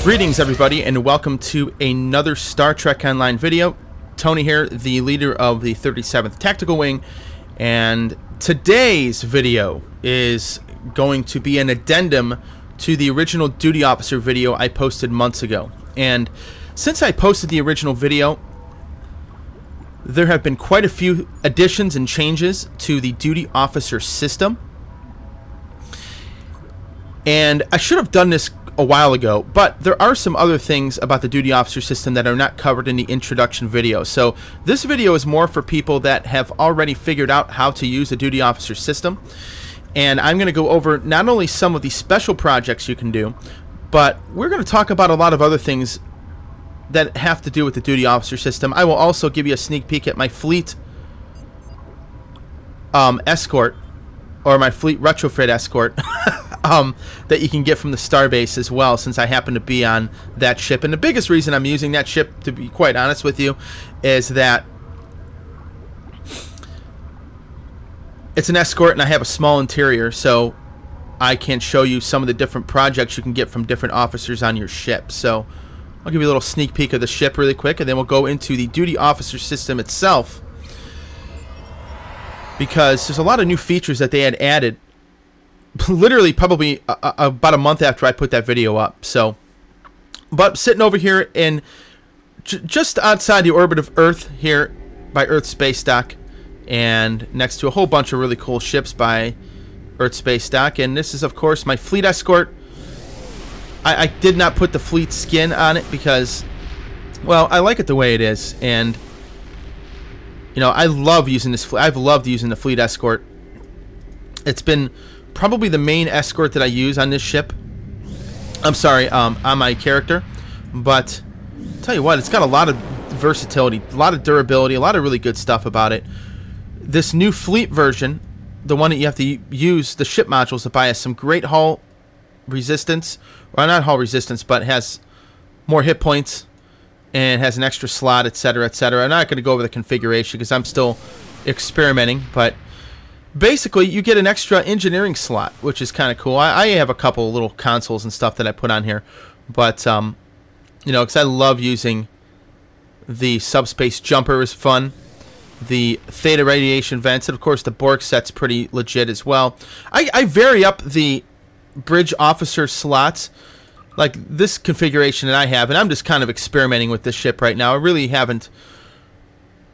Greetings everybody and welcome to another Star Trek Online video. Tony here, the leader of the 37th Tactical Wing, and today's video is going to be an addendum to the original duty officer video I posted months ago. And since I posted the original video, there have been quite a few additions and changes to the duty officer system. And I should have done this a while ago, but there are some other things about the duty officer system that are not covered in the introduction video. So this video is more for people that have already figured out how to use the duty officer system. And I'm going to go over not only some of the special projects you can do, but we're going to talk about a lot of other things that have to do with the duty officer system. I will also give you a sneak peek at my fleet escort, or my fleet retrofit escort that you can get from the starbase as well, since I happen to be on that ship. And the biggest reason I'm using that ship, to be quite honest with you, is that it's an escort and I have a small interior, so I can show you some of the different projects you can get from different officers on your ship. So I'll give you a little sneak peek of the ship really quick, and then we'll go into the duty officer system itself, because there's a lot of new features that they had added literally probably about a month after I put that video up. So, but sitting over here in just outside the orbit of Earth here by Earth Space Dock, and next to a whole bunch of really cool ships by Earth Space Dock. And this is, of course, my fleet escort. I did not put the fleet skin on it because, well, I like it the way it is, and you know, I love using this. I've loved using the fleet escort. It's been probably the main escort that I use on this ship. I'm sorry, on my character. But I'll tell you what, it's got a lot of versatility, a lot of durability, a lot of really good stuff about it. This new fleet version, the one that you have to use the ship modules to buy, has some great hull resistance. Well, not hull resistance, but has more hit points and has an extra slot, etc., etc. I'm not going to go over the configuration because I'm still experimenting, but basically you get an extra engineering slot, which is kind of cool. I have a couple little consoles and stuff that I put on here, but you know, because I love using the subspace jumper, is fun. The theta radiation vents, and of course the Borg set's pretty legit as well. I vary up the bridge officer slots, like this configuration that I have, and I'm just kind of experimenting with this ship right now. I really haven't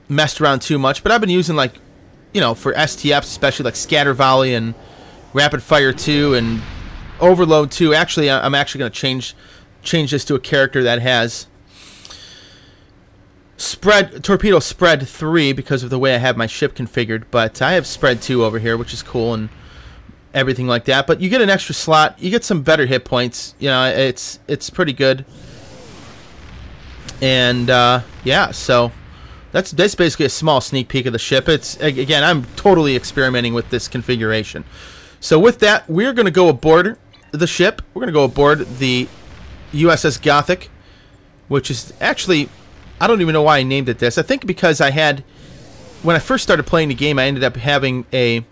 messed around too much, but I've been using, like, you know, for STFs, especially like Scatter Volley and Rapid Fire 2 and Overload 2. Actually, I'm actually going to change this to a character that has Torpedo Spread 3 because of the way I have my ship configured, but I have Spread 2 over here, which is cool, and everything like that. But you get an extra slot, you get some better hit points, you know, it's pretty good. And yeah, so that's basically a small sneak peek of the ship. It's, again, I'm totally experimenting with this configuration. So with that, we're going to go aboard the ship. We're going to go aboard the USS Gothic, which is actually, I don't even know why I named it this. I think because I had, when I first started playing the game, I ended up having a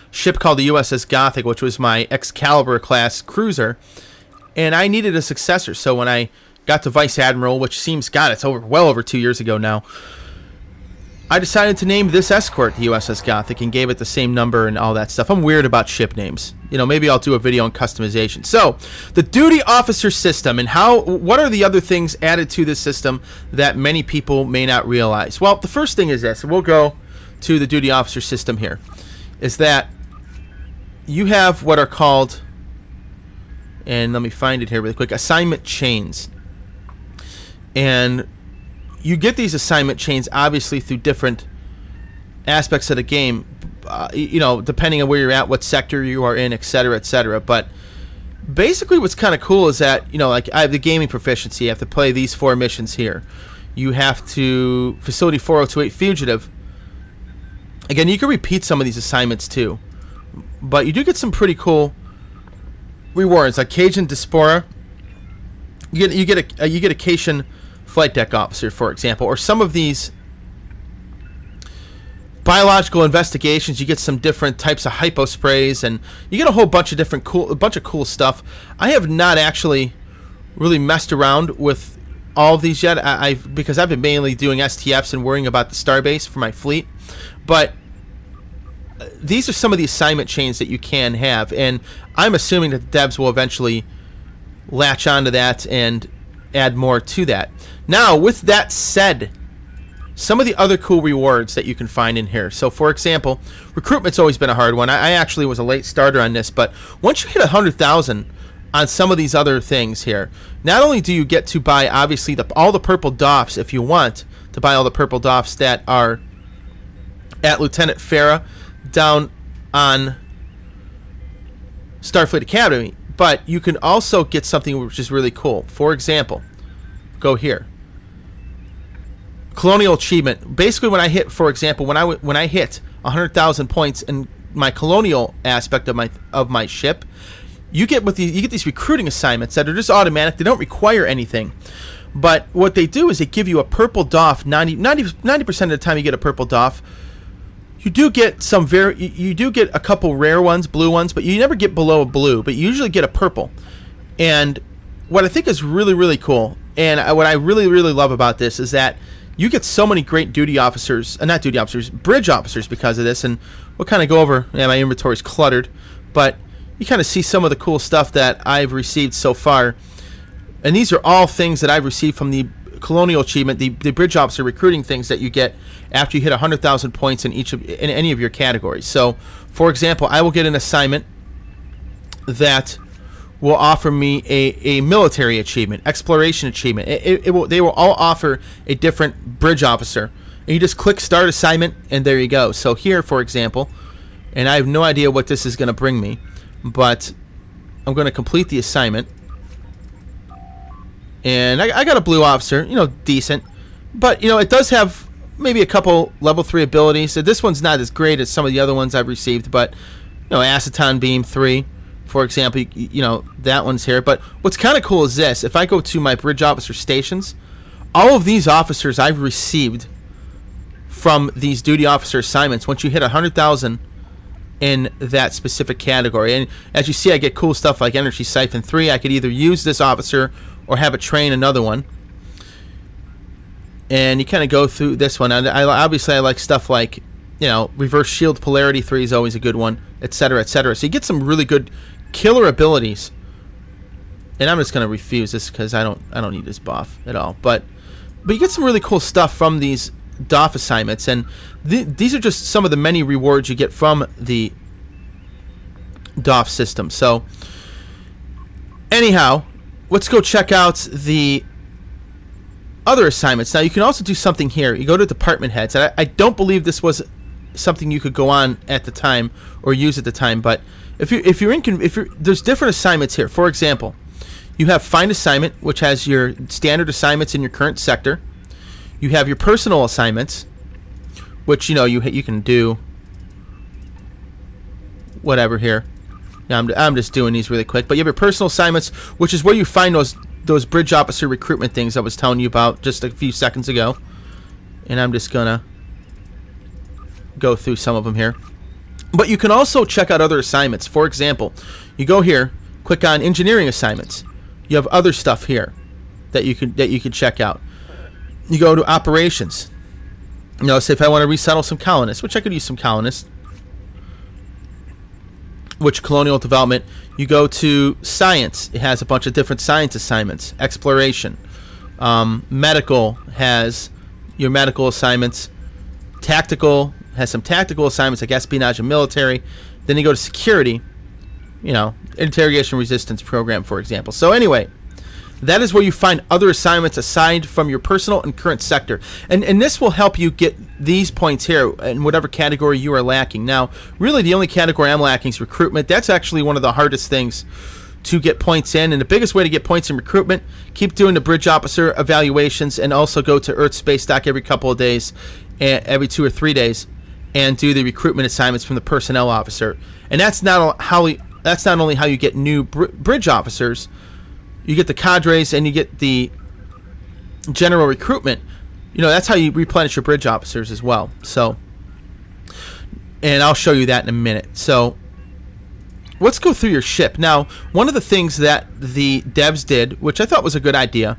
ship called the USS Gothic, which was my Excalibur class cruiser, and I needed a successor. So when I got to Vice Admiral, which seems, God, it's well over 2 years ago now, I decided to name this escort the USS Gothic and gave it the same number and all that stuff. I'm weird about ship names. You know, maybe I'll do a video on customization. So the duty officer system, and what are the other things added to this system that many people may not realize? Well, the first thing is this, and we'll go to the duty officer system here, is that you have what are called, and let me find it here really quick, assignment chains. And you get these assignment chains obviously through different aspects of the game, you know, depending on where you're at, what sector you are in, etc., etc. But basically what's kind of cool is that, you know, like I have the gaming proficiency. You have to play these 4 missions here. You have to, Facility 4028 Fugitive. Again, you can repeat some of these assignments too, but you do get some pretty cool rewards, like Cajun Diaspora. You get a Cation Flight Deck Officer, for example, or some of these biological investigations, you get some different types of hypo sprays, and you get a whole bunch of different cool stuff. I have not actually really messed around with all of these yet, because I've been mainly doing STFs and worrying about the starbase for my fleet. But these are some of the assignment chains that you can have, and I'm assuming that the devs will eventually latch onto that and add more to that. Now, with that said, some of the other cool rewards that you can find in here. So, for example, recruitment's always been a hard one. I actually was a late starter on this, but once you hit 100,000 on some of these other things here, not only do you get to buy, obviously, all the purple doffs if you want to buy all the purple doffs that are at Lieutenant Farah down on Starfleet Academy, but you can also get something which is really cool. For example, go here. Colonial achievement. Basically, when I hit, for example, when I hit 100,000 points in my colonial aspect of my ship, you get these recruiting assignments that are just automatic. They don't require anything, but what they do is they give you a purple doff. 90% of the time, you get a purple doff. You do get you do get a couple rare ones, blue ones, but you never get below a blue. But you usually get a purple. And what I think is really, really cool, and what I really, really love about this is that you get so many great duty officers, not duty officers, bridge officers because of this. And we'll kind of go over, yeah, my inventory's cluttered, but you kind of see some of the cool stuff that I've received so far. And these are all things that I've received from the colonial achievement, the bridge officer recruiting things that you get after you hit 100,000 points in any of your categories. So, for example, I will get an assignment that will offer me a military achievement, exploration achievement. They will all offer a different bridge officer. And you just click start assignment, and there you go. So here, for example, and I have no idea what this is going to bring me, but I'm going to complete the assignment. And I got a blue officer, you know, decent. But, you know, it does have maybe a couple level 3 abilities. So this one's not as great as some of the other ones I've received, but, you know, Aceton Beam 3, for example, you know, that one's here. But what's kind of cool is this. If I go to my bridge officer stations, all of these officers I've received from these duty officer assignments once you hit 100,000 in that specific category. And as you see, I get cool stuff like Energy Siphon 3. I could either use this officer or have it train another one. And you kind of go through this one. Obviously, I like stuff like, you know, Reverse Shield Polarity 3 is always a good one, etc., etc. So you get some really good killer abilities. And I'm just going to refuse this because I don't need this buff at all. But you get some really cool stuff from these doff assignments, and these are just some of the many rewards you get from the doff system. So anyhow, let's go check out the other assignments. Now you can also do something here. You go to department heads, and I don't believe this was something you could go on at the time or use at the time, but if you're there's different assignments here. For example, you have find assignment, which has your standard assignments in your current sector. You have your personal assignments, which, you know, you can do whatever here. Yeah, I'm just doing these really quick. But you have your personal assignments, which is where you find those bridge officer recruitment things I was telling you about just a few seconds ago. And I'm just gonna go through some of them here. But you can also check out other assignments. For example, you go here, click on engineering assignments. You have other stuff here that you can check out. You go to operations. You know, say if I want to resettle some colonists, which I could use some colonists. Which colonial development? You go to science. It has a bunch of different science assignments. Exploration. Medical has your medical assignments. Tactical has some tactical assignments like espionage and military. Then you go to security. You know, interrogation resistance program, for example. So anyway, that is where you find other assignments assigned from your personal and current sector. And this will help you get these points here in whatever category you are lacking. Now, really the only category I'm lacking is recruitment. That's actually one of the hardest things to get points in. And the biggest way to get points in recruitment, keep doing the bridge officer evaluations, and also go to Earth Space Dock every couple of days, every 2 or 3 days, and do the recruitment assignments from the personnel officer. And that's not only how you get new bridge officers. You get the cadres and you get the general recruitment. You know, that's how you replenish your bridge officers as well. So And I'll show you that in a minute. So let's go through your ship. Now, one of the things that the devs did, which I thought was a good idea,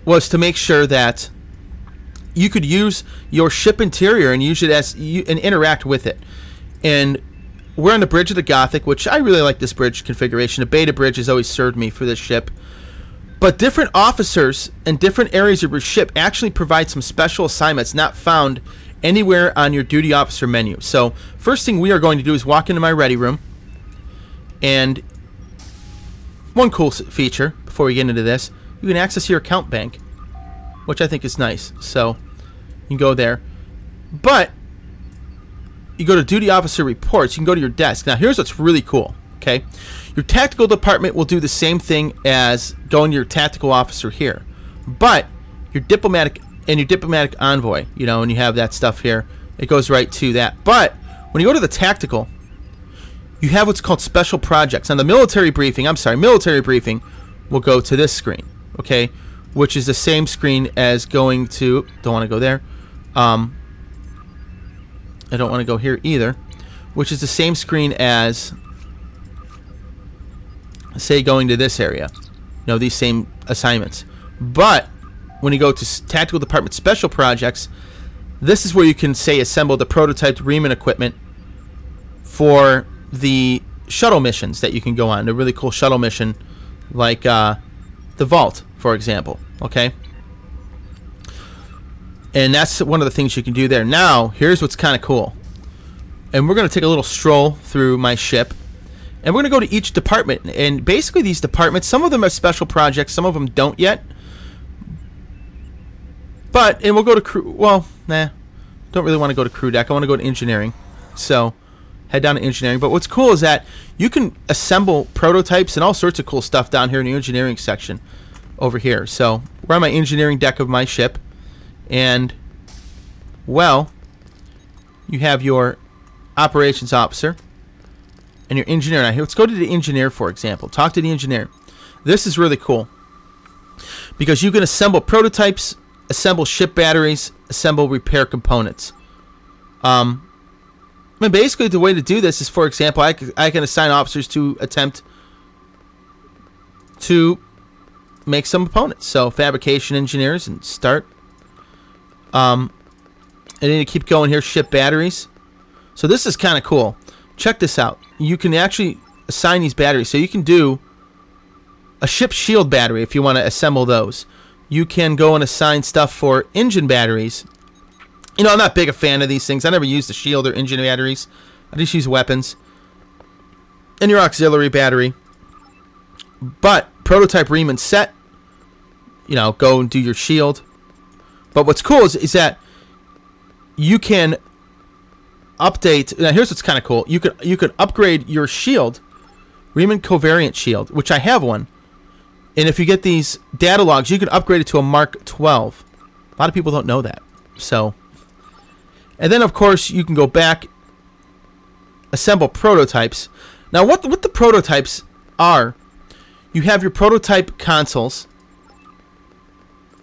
was to make sure that you could use your ship interior and use it as and interact with it. And we're on the bridge of the Gothic, which I really like this bridge configuration. A beta bridge has always served me for this ship. But different officers and different areas of your ship actually provide some special assignments not found anywhere on your duty officer menu. So first thing we are going to do is walk into my ready room. And one cool feature before we get into this, you can access your account bank, which I think is nice. So you can go there. But you go to duty officer reports, you can go to your desk. Now here's what's really cool, okay? Your tactical department will do the same thing as going to your tactical officer here. But your diplomatic and your diplomatic envoy, you know, and you have that stuff here, it goes right to that. But when you go to the tactical, you have what's called special projects. On the military briefing, military briefing will go to this screen, okay? Which is the same screen as going to, don't want to go there. I don't want to go here either. Which is the same screen as, say, going to this area. You know, these same assignments. But when you go to Tactical Department Special Projects, this is where you can, say, assemble the prototyped Riemann equipment for the shuttle missions that you can go on. A really cool shuttle mission like the Vault, for example. Okay? And that's one of the things you can do there. Now, here's what's kind of cool. And we're going to take a little stroll through my ship. And we're going to go to each department. And basically these departments, some of them have special projects, some of them don't yet. But, and we'll go to crew, well, nah, don't really want to go to crew deck. I want to go to engineering. So, head down to engineering. But what's cool is that you can assemble prototypes and all sorts of cool stuff down here in the engineering section over here. So, we're on my engineering deck of my ship. And, well, you have your operations officer and your engineer. Now, let's go to the engineer, for example. Talk to the engineer. This is really cool because you can assemble prototypes, assemble ship batteries, assemble repair components. I mean, basically, the way to do this is, for example, I can assign officers to attempt to make some components. So, fabrication engineers and start. And then you keep going here, ship batteries. So this is kind of cool. Check this out. You can actually assign these batteries. So you can do a ship shield battery if you want to assemble those. You can go and assign stuff for engine batteries. You know, I'm not big a fan of these things. I never use the shield or engine batteries. I just use weapons. And your auxiliary battery. But prototype Riemann set. You know, go and do your shield. But what's cool is that you can update. Now here's what's kind of cool. You can upgrade your shield, Riemann covariant shield, which I have one. And if you get these data logs, you can upgrade it to a Mark 12. A lot of people don't know that. So, and then of course you can go back, assemble prototypes. Now what the prototypes are, you have your prototype consoles,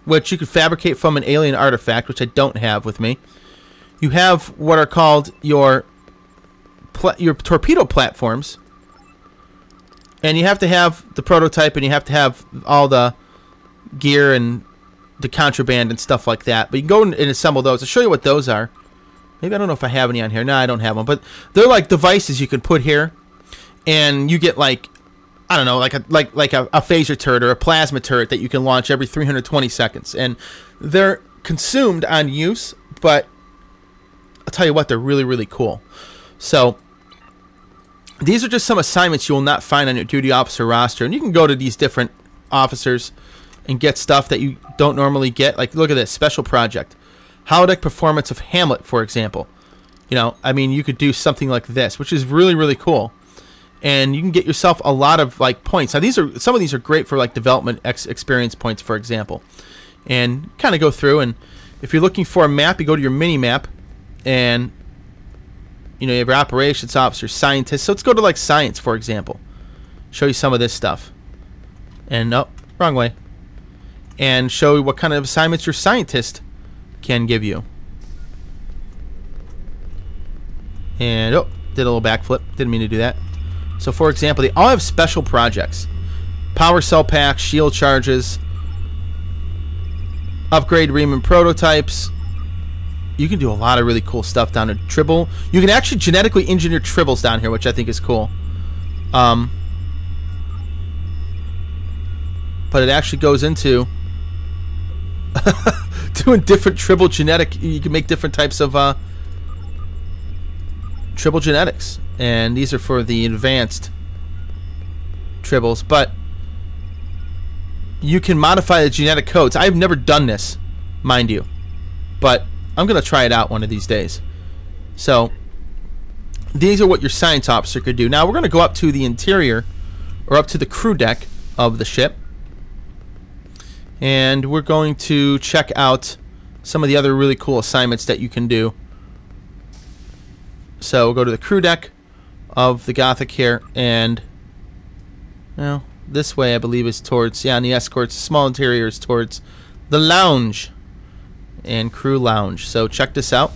which you could fabricate from an alien artifact, which I don't have with me. You have what are called your torpedo platforms. And you have to have the prototype, and you have to have all the gear and the contraband and stuff like that. But you can go and assemble those. I'll show you what those are. Maybe I don't know if I have any on here. No, I don't have them. But they're like devices you can put here. And you get like, I don't know, like a phaser turret or a plasma turret that you can launch every 320 seconds. And they're consumed on use, but I'll tell you what, they're really, really cool. So these are just some assignments you will not find on your duty officer roster. And you can go to these different officers and get stuff that you don't normally get. Like, look at this, special project. Holodeck performance of Hamlet, for example. You know, I mean, you could do something like this, which is really, really cool. And you can get yourself a lot of, like, points. Now, some of these are great for, like, development experience points, for example. And kind of go through, and if you're looking for a map, you go to your mini-map. And, you know, you have your operations officer, scientist. So let's go to, like, science, for example. Show you some of this stuff. And, no, wrong way. And show you what kind of assignments your scientist can give you. And, oh, did a little backflip. Didn't mean to do that. So, for example, they all have special projects. Power cell packs, shield charges, upgrade Riemann prototypes. You can do a lot of really cool stuff down there. Tribble. You can actually genetically engineer tribbles down here, which I think is cool. But it actually goes into doing different tribble genetic. You can make different types of tribble genetics, and these are for the advanced tribbles. But you can modify the genetic codes. I've never done this, mind you, but I'm gonna try it out one of these days. So these are what your science officer could do. Now we're gonna go up to the interior, or up to the crew deck of the ship, and we're going to check out some of the other really cool assignments that you can do. So we'll go to the crew deck of the Gothic here, and well, this way I believe is towards, yeah, on the Escort's small interior is towards the lounge and crew lounge. So check this out.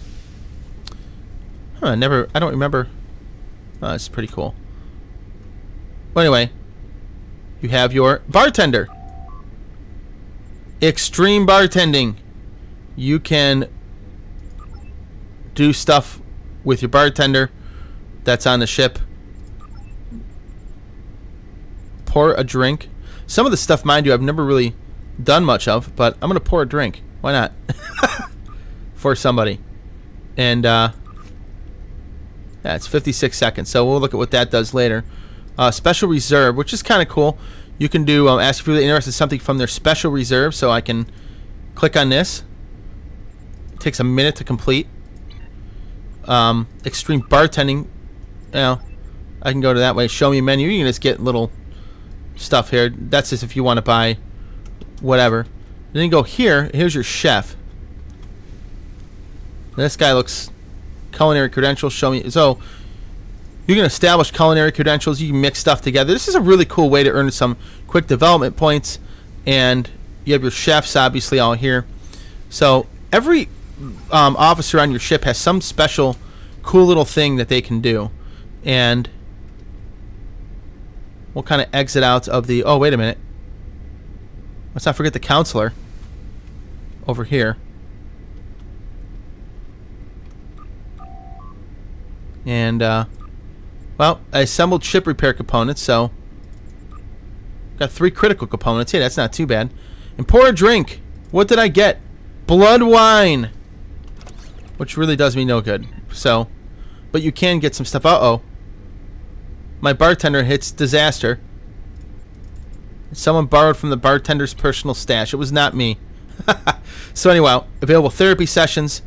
I don't remember. Oh, that's pretty cool. Well, anyway, you have your bartender. Extreme bartending. You can do stuff with your bartender that's on the ship. Pour a drink. Some of the stuff, mind you, I've never really done much of, but I'm going to pour a drink. Why not? For somebody. And yeah, it's 56 seconds, so we'll look at what that does later. Special reserve, which is kind of cool. You can do ask if you're really interested in something from their special reserve, so I can click on this. It takes a minute to complete. Extreme bartending. You know, I can go to that way. Show me menu. You can just get little stuff here. That's just if you want to buy whatever. Then you go here. Here's your chef. This guy looks culinary credentials. Show me. So you can establish culinary credentials. You can mix stuff together. This is a really cool way to earn some quick development points. And you have your chefs obviously all here. So every officer on your ship has some special cool little thing that they can do. And we'll kind of exit out of the... Oh, wait a minute. Let's not forget the counselor over here. And, well, I assembled ship repair components, so got 3 critical components. Hey, that's not too bad. And pour a drink. What did I get? Blood wine. Which really does me no good. So, but you can get some stuff. Uh-oh. My bartender hits disaster. Someone borrowed from the bartender's personal stash. It was not me. So anyway, available therapy sessions.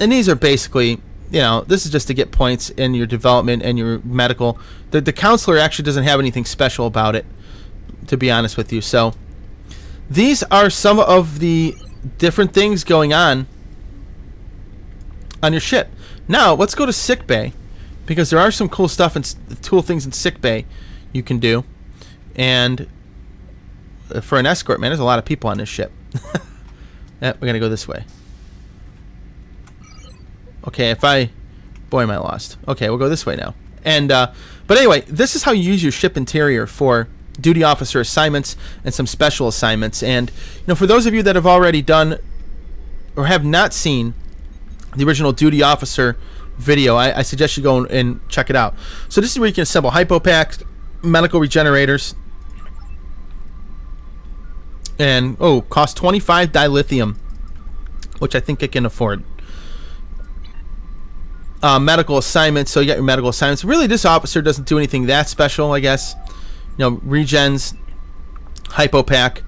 And these are basically, you know, this is just to get points in your development and your medical. The counselor actually doesn't have anything special about it, to be honest with you. So these are some of the different things going on your ship. Now let's go to sick bay, because there are some cool stuff and cool things in sick bay you can do. And for an escort, man, there's a lot of people on this ship. Yeah, we're gonna go this way. Okay, boy, am I lost. Okay, we'll go this way now. And but anyway, this is how you use your ship interior for duty officer assignments and some special assignments. And you know, for those of you that have already done or have not seen the original duty officer video, I suggest you go and check it out. So this is where you can assemble hypo packs, medical regenerators, and cost 25 dilithium, which I think I can afford. Medical assignments, so you got your medical assignments. Really, this officer doesn't do anything that special, I guess. You know, regens, hypo pack,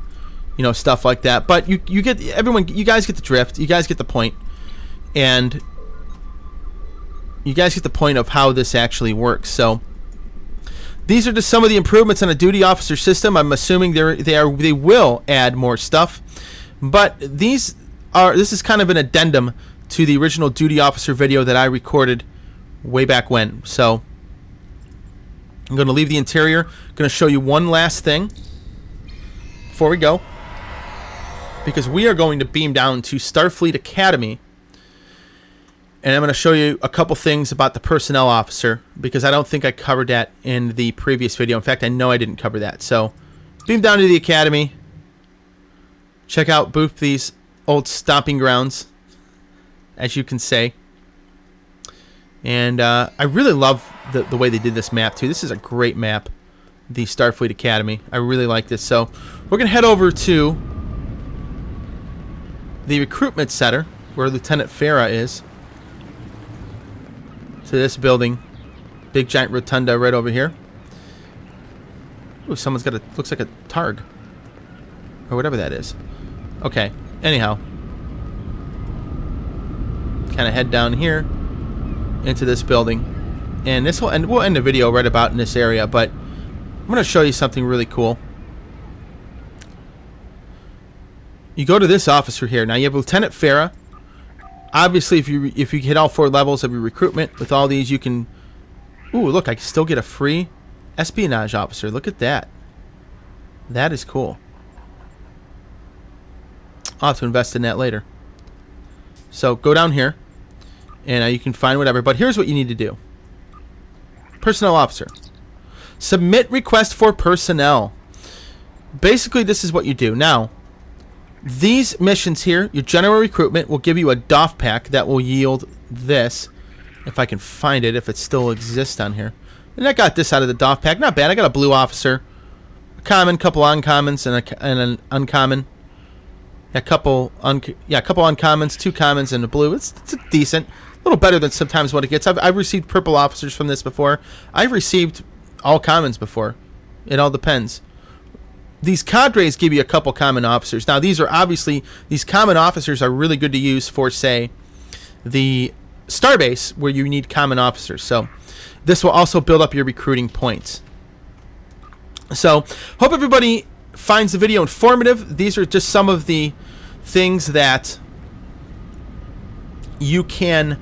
you know, stuff like that. But you get, everyone, you guys get the drift. You guys get the point. And you guys get the point of how this actually works. So these are just some of the improvements on a duty officer system. I'm assuming they will add more stuff, but this is kind of an addendum to the original duty officer video that I recorded way back when. So I'm going to leave the interior. I'm going to show you one last thing before we go. because we are going to beam down to Starfleet Academy, and I'm going to show you a couple things about the personnel officer, because I don't think I covered that in the previous video. In fact, I know I didn't cover that. So, beam down to the Academy. Check out Boothby's old stomping grounds, as you can say. And I really love the way they did this map, too. This is a great map, the Starfleet Academy. I really like this. So, we're going to head over to the recruitment center, where Lieutenant Farah is. To this building. Big giant rotunda right over here. Ooh, someone's got a, looks like a targ. Or whatever that is. Okay, anyhow. Kind of head down here into this building. And this will end, we'll end the video right about in this area, but I'm going to show you something really cool. You go to this officer here. Now you have Lieutenant Farah. Obviously, if you hit all 4 levels of your recruitment with all these, you can... Ooh, look, I can still get a free espionage officer. Look at that. That is cool. I'll have to invest in that later. So, go down here, and you can find whatever. But here's what you need to do. Personnel officer. Submit request for personnel. Basically, this is what you do. Now... These missions here, your general recruitment, will give you a doff pack that will yield this. If I can find it, if it still exists on here. And I got this out of the doff pack. Not bad. I got a blue officer. A common, couple uncommons, and an uncommon. A couple uncommons, 2 commons, and a blue. It's decent. A little better than sometimes what it gets. I've received purple officers from this before. I've received all commons before. It all depends. These cadres give you a couple common officers. Now, these common officers are really good to use for, say, the starbase where you need common officers. So, this will also build up your recruiting points. So, hope everybody finds the video informative. These are just some of the things that you can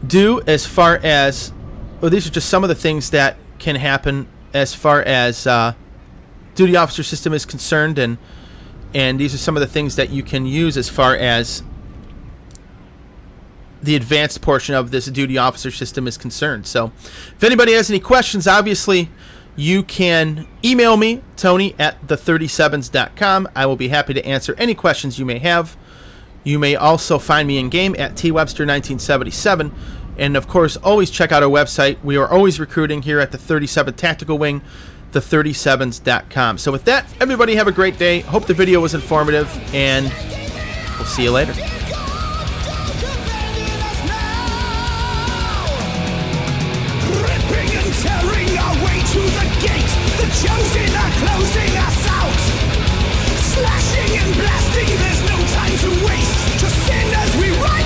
do as far as... Well, these are just some of the things that can happen as far as... duty officer system is concerned, and these are some of the things that you can use as far as the advanced portion of this duty officer system is concerned. So if anybody has any questions, obviously you can email me, Tony@the37s.com. I will be happy to answer any questions you may have. You may also find me in game at twebster1977, and of course always check out our website. We are always recruiting here at the 37th Tactical Wing, the37s.com. So with that, everybody have a great day. Hope the video was informative, and we'll see you later. Ripping and tearing our way to the gate. The chosen are closing us out. Slashing and blasting, there's no time to waste. Just sin as we run.